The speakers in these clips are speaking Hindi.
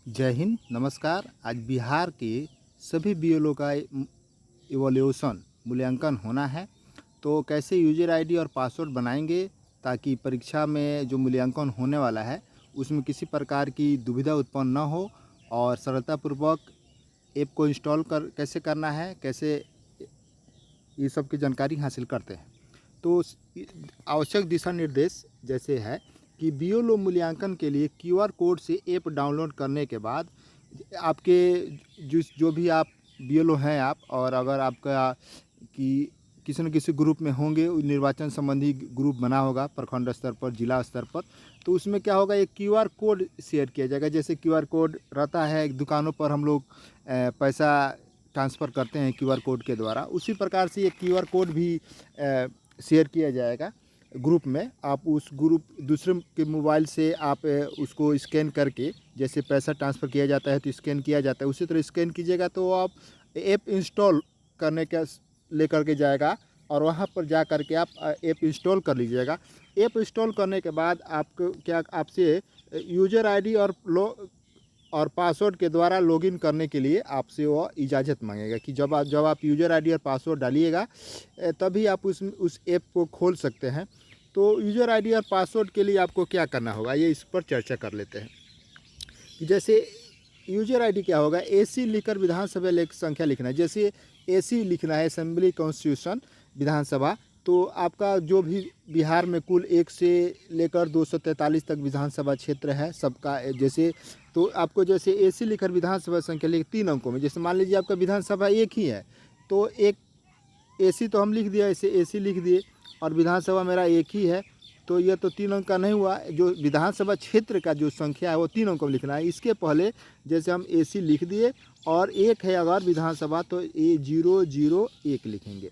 जय हिंद, नमस्कार। आज बिहार के सभी बीएलओ का इवोल्यूशन मूल्यांकन होना है। तो कैसे यूजर आईडी और पासवर्ड बनाएंगे ताकि परीक्षा में जो मूल्यांकन होने वाला है उसमें किसी प्रकार की दुविधा उत्पन्न न हो और सरलतापूर्वक ऐप को इंस्टॉल कैसे करना है, कैसे ये सब की जानकारी हासिल करते हैं। तो आवश्यक दिशा निर्देश जैसे है कि बीएलओ मूल्यांकन के लिए क्यूआर कोड से ऐप डाउनलोड करने के बाद आपके जो भी आप बीएलओ हैं आप, और अगर आपका कि किसी न किसी ग्रुप में होंगे, निर्वाचन संबंधी ग्रुप बना होगा प्रखंड स्तर पर, जिला स्तर पर, तो उसमें क्या होगा, एक क्यूआर कोड शेयर किया जाएगा। जैसे क्यूआर कोड रहता है दुकानों पर, हम लोग पैसा ट्रांसफ़र करते हैं क्यूआर कोड के द्वारा, उसी प्रकार से ये क्यूआर कोड भी शेयर किया जाएगा ग्रुप में। आप उस ग्रुप दूसरे के मोबाइल से आप उसको स्कैन करके, जैसे पैसा ट्रांसफ़र किया जाता है तो स्कैन किया जाता है, उसी तरह स्कैन कीजिएगा तो आप ऐप इंस्टॉल करने का लेकर के जाएगा और वहाँ पर जा कर के आप ऐप इंस्टॉल कर लीजिएगा। ऐप इंस्टॉल करने के बाद आपको क्या, आपसे यूज़र आईडी और पासवर्ड के द्वारा लॉगिन करने के लिए आपसे वो इजाज़त मांगेगा कि जब आप यूज़र आईडी और पासवर्ड डालिएगा तभी आप उस ऐप को खोल सकते हैं। तो यूज़र आईडी और पासवर्ड के लिए आपको क्या करना होगा, ये इस पर चर्चा कर लेते हैं। जैसे यूज़र आईडी क्या होगा, एसी लिखकर विधानसभा संख्या लिखना है। जैसे एसी लिखना है, असेंबली कॉन्स्टिट्यूशन विधानसभा, तो आपका जो भी बिहार में कुल 1 से लेकर 243 तक विधानसभा क्षेत्र है सबका, जैसे तो आपको जैसे एसी लिखकर विधानसभा संख्या लिख 3 अंकों में, जैसे मान लीजिए आपका विधानसभा एक ही है तो एक एसी तो हम लिख दिया, ऐसे एसी लिख दिए, और विधानसभा मेरा एक ही है तो यह तो 3 अंक का नहीं हुआ। जो विधानसभा क्षेत्र का जो संख्या है वो 3 अंकों में लिखना है। इसके पहले जैसे हम एसी लिख दिए और एक है अगर विधानसभा तो A001 लिखेंगे,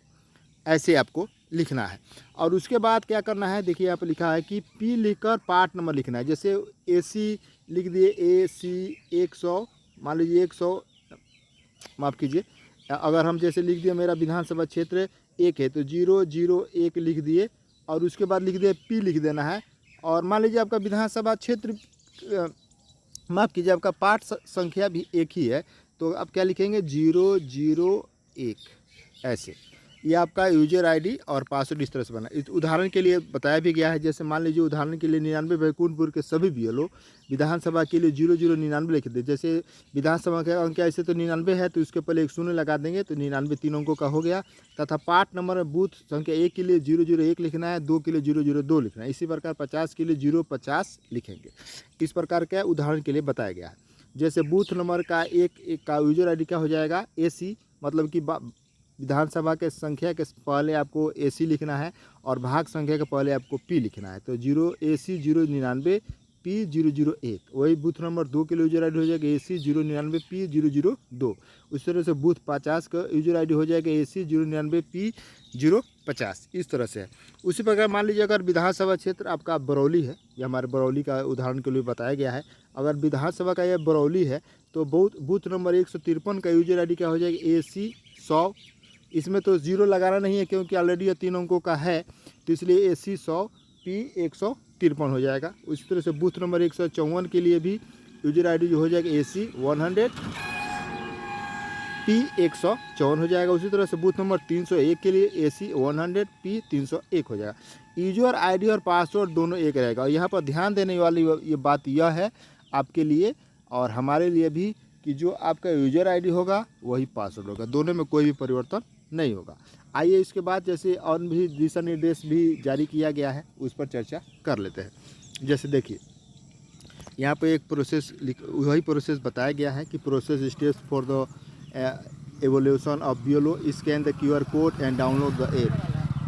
ऐसे आपको लिखना है। और उसके बाद क्या करना है, देखिए यहाँ पर लिखा है कि P लिखकर पार्ट नंबर लिखना है। जैसे AC लिख दिए AC 100, मान लीजिए 100, माफ़ कीजिए, अगर हम जैसे लिख दिए मेरा विधानसभा क्षेत्र 1 है तो 001 लिख दिए और उसके बाद लिख दिए P लिख देना है। और मान लीजिए आपका विधानसभा क्षेत्र, माफ़ कीजिए, आपका पार्ट संख्या भी एक ही है तो आप क्या लिखेंगे 001, ऐसे। ये आपका यूजर आईडी और पासवर्ड इस तरह से बना। इस उदाहरण के लिए बताया भी गया है। जैसे मान लीजिए उदाहरण के लिए 99 बैकुंठपुर के सभी बीएलओ विधानसभा के लिए 0099 लिख दे। जैसे विधानसभा का अंक ऐसे तो 99 है तो उसके पहले एक शून्य लगा देंगे तो 99 3 अंकों का हो गया। तथा पार्ट नंबर में बूथ संख्या 1 के लिए 001 लिखना है, 2 के लिए 002 लिखना है। इसी प्रकार 50 के लिए 050 लिखेंगे। इस प्रकार का उदाहरण के लिए बताया गया है। जैसे बूथ नंबर का एक का यूजर आईडी क्या हो जाएगा, AC, मतलब कि विधानसभा के संख्या के पहले आपको AC लिखना है और भाग संख्या के पहले आपको P लिखना है। तो 0AC 099 P 001, वही बूथ नंबर 2 के लिए यूजर आईडी हो जाएगा AC 099 P 002। उस तरह से बूथ 50 का यूजर आईडी हो जाएगा AC 099 P 050। इस तरह से है। उसी प्रकार मान लीजिए अगर विधानसभा क्षेत्र आपका बरौली है, या हमारे बरौली का उदाहरण के लिए बताया गया है, अगर विधानसभा का यह बरौली है तो बूथ नंबर 153 का यूजर आईडी क्या हो जाएगा AC 100। इसमें तो 0 लगाना नहीं है क्योंकि ऑलरेडी ये 3 अंकों का है, तो इसलिए AC 100 P 153 हो जाएगा। उसी तरह से बूथ नंबर 154 के लिए भी यूजर आईडी जो हो जाएगा AC 100 P 154 हो जाएगा। उसी तरह से बूथ नंबर 301 के लिए AC 100 P 301 हो जाएगा। यूजर आईडी और पासवर्ड दोनों एक रहेगा। और यहाँ पर ध्यान देने वाली ये बात यह है आपके लिए और हमारे लिए भी कि जो आपका यूजर आईडी होगा वही पासवर्ड होगा, दोनों में कोई भी परिवर्तन नहीं होगा। आइए इसके बाद जैसे और भी दिशा निर्देश भी जारी किया गया है उस पर चर्चा कर लेते हैं। जैसे देखिए यहाँ पे एक प्रोसेस वही प्रोसेस बताया गया है कि process steps for the evolution of BLO, scan the QR code and download the app.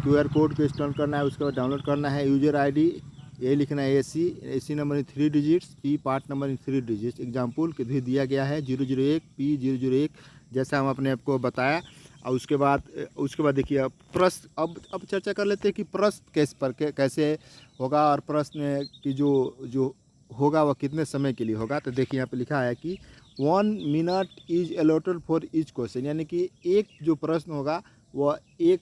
QR code को इंस्टॉल करना है, उसके बाद डाउनलोड करना है। यूजर आईडी ये लिखना है AC number in 3 digits, P part number in 3 digits. Example के भी दिया गया है 001 P 001, जैसा हम अपने आपको बताया। और उसके बाद देखिए प्रश्न, अब चर्चा कर लेते हैं कि प्रश्न कैसे होगा और प्रश्न की जो होगा वह कितने समय के लिए होगा। तो देखिए यहाँ पे लिखा है कि 1 minute is allotted for each question, यानी कि एक जो प्रश्न होगा वह 1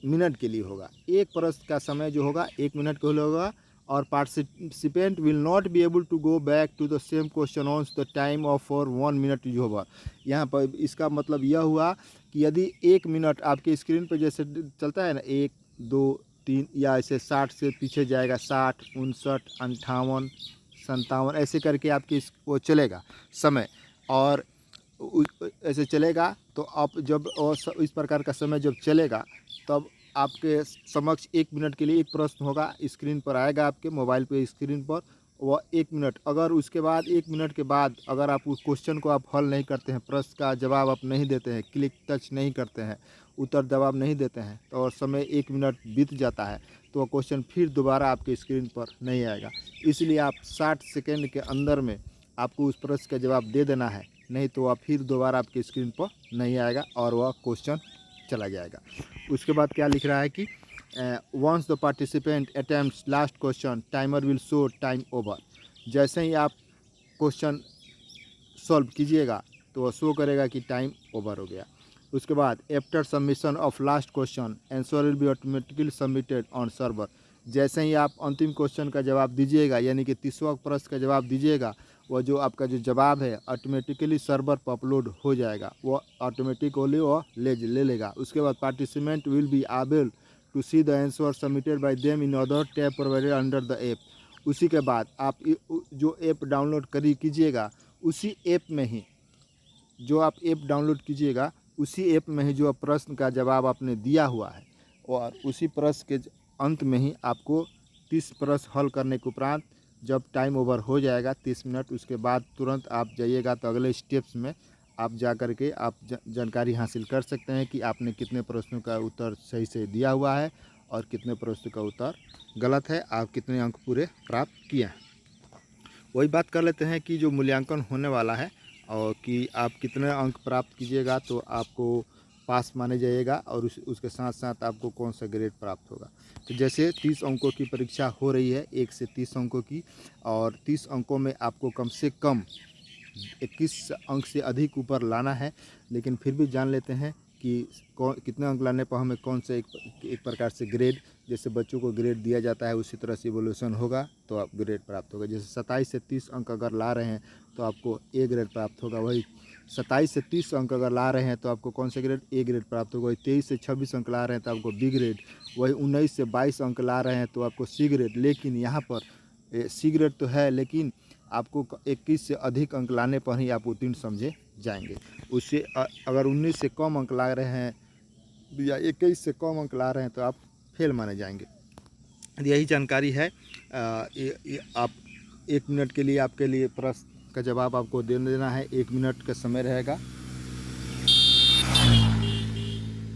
मिनट के लिए होगा। एक प्रश्न का समय जो होगा 1 मिनट के लिए होगा और participant will not be able to go back to the same question on the time of for 1 minute is over. यहाँ पर इसका मतलब यह हुआ कि यदि 1 मिनट आपके स्क्रीन पर जैसे चलता है ना 1 2 3 या ऐसे 60 से पीछे जाएगा 60 59 58 57 ऐसे करके आपकी वो चलेगा समय, और ऐसे चलेगा। तो आप जब इस प्रकार का समय जब चलेगा तब आपके समक्ष 1 मिनट के लिए एक प्रश्न होगा, स्क्रीन पर आएगा आपके मोबाइल पे स्क्रीन पर, वह 1 मिनट। अगर उसके बाद 1 मिनट के बाद अगर आप उस क्वेश्चन को आप हल नहीं करते हैं, प्रश्न का जवाब आप नहीं देते हैं, क्लिक टच नहीं करते हैं, उत्तर जवाब नहीं देते हैं, तो और समय 1 मिनट बीत जाता है तो वह क्वेश्चन फिर दोबारा आपके स्क्रीन पर नहीं आएगा। इसलिए आप 60 सेकेंड के अंदर में आपको उस प्रश्न का जवाब दे देना है, नहीं तो वह फिर दोबारा आपके स्क्रीन पर नहीं आएगा और वह क्वेश्चन चला जाएगा। उसके बाद क्या लिख रहा है कि once the participant attempts last question timer will show time over. जैसे ही आप क्वेश्चन सॉल्व कीजिएगा तो वह शो करेगा कि टाइम ओवर हो गया। उसके बाद after submission of last question answer will be automatically submitted on server. जैसे ही आप अंतिम क्वेश्चन का जवाब दीजिएगा, यानी कि 30वां प्रश्न का जवाब दीजिएगा, वह जो आपका जो जवाब है ऑटोमेटिकली सर्वर पर अपलोड हो जाएगा, वो ऑटोमेटिकली वो ले लेगा। उसके बाद participant will be able to see the answer submitted by them in other tab provided under the app. उसी के बाद आप जो ऐप डाउनलोड कीजिएगा उसी ऐप में ही, जो आप ऐप डाउनलोड कीजिएगा उसी ऐप में ही जो प्रश्न का जवाब आपने दिया हुआ है, और उसी प्रश्न के अंत में ही आपको 30 प्रश्न हल करने के उपरांत जब टाइम ओवर हो जाएगा 30 मिनट, उसके बाद तुरंत आप जाइएगा तो अगले स्टेप्स में आप जा कर के आप जानकारी हासिल कर सकते हैं कि आपने कितने प्रश्नों का उत्तर सही से दिया हुआ है और कितने प्रश्नों का उत्तर गलत है, आप कितने अंक पूरे प्राप्त किए हैं। वही बात कर लेते हैं कि जो मूल्यांकन होने वाला है और कि आप कितने अंक प्राप्त कीजिएगा तो आपको पास माने जाइएगा, और उसके साथ साथ आपको कौन सा ग्रेड प्राप्त होगा। तो जैसे 30 अंकों की परीक्षा हो रही है, 1 से 30 अंकों की, और 30 अंकों में आपको कम से कम 21 अंक से अधिक ऊपर लाना है। लेकिन फिर भी जान लेते हैं कि कितने अंक लाने पर हमें कौन से एक प्रकार से ग्रेड, जैसे बच्चों को ग्रेड दिया जाता है उसी तरह से इवोल्यूशन होगा तो आप ग्रेड प्राप्त होगा। जैसे 27 से 30 अंक अगर ला रहे हैं तो आपको ए ग्रेड प्राप्त होगा, वही 27 से 30 अंक अगर ला रहे हैं तो आपको कौन से ग्रेड, ए ग्रेड प्राप्त होगा। वही 23 से 26 अंक ला रहे हैं तो आपको बी ग्रेड, वही 19 से 22 अंक ला रहे हैं तो आपको सी ग्रेड। लेकिन यहाँ पर सी ग्रेड तो है, लेकिन आपको 21 से अधिक अंक लाने पर ही आप उत्तीर्ण समझे जाएंगे। उससे अगर 19 से कम अंक ला रहे हैं या 21 से कम अंक ला रहे हैं तो आप फेल माने जाएंगे। यही जानकारी है। आप 1 मिनट के लिए आपके लिए प्रश्न का जवाब आपको दे देना है। 1 मिनट का समय रहेगा,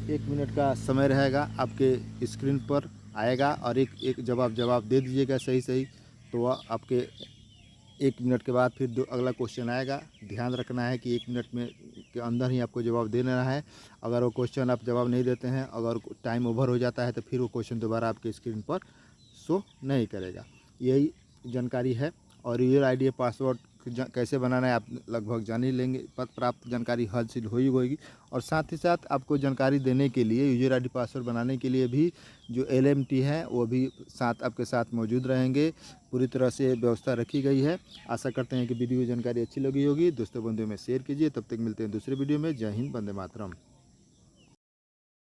1 मिनट का समय रहेगा, आपके स्क्रीन पर आएगा और एक जवाब दे दीजिएगा सही तो वह आपके 1 मिनट के बाद फिर अगला क्वेश्चन आएगा। ध्यान रखना है कि 1 मिनट में के अंदर ही आपको जवाब देना है। अगर वो क्वेश्चन आप जवाब नहीं देते हैं, अगर टाइम ओवर हो जाता है तो फिर वो क्वेश्चन दोबारा आपके स्क्रीन पर शो नहीं करेगा। यही जानकारी है। और यूजर आईडी पासवर्ड कैसे बनाना है आप लगभग जान ही लेंगे, प्राप्त जानकारी हासिल हो ही होगी। और साथ ही साथ आपको जानकारी देने के लिए यूजर आईडी पासवर्ड बनाने के लिए भी जो LMT है वो भी साथ आपके साथ मौजूद रहेंगे। पूरी तरह से व्यवस्था रखी गई है। आशा करते हैं कि वीडियो जानकारी अच्छी लगी होगी। दोस्तों बंधुओं में शेयर कीजिए। तब तक मिलते हैं दूसरे वीडियो में। जय हिंद, वंदे मातरम।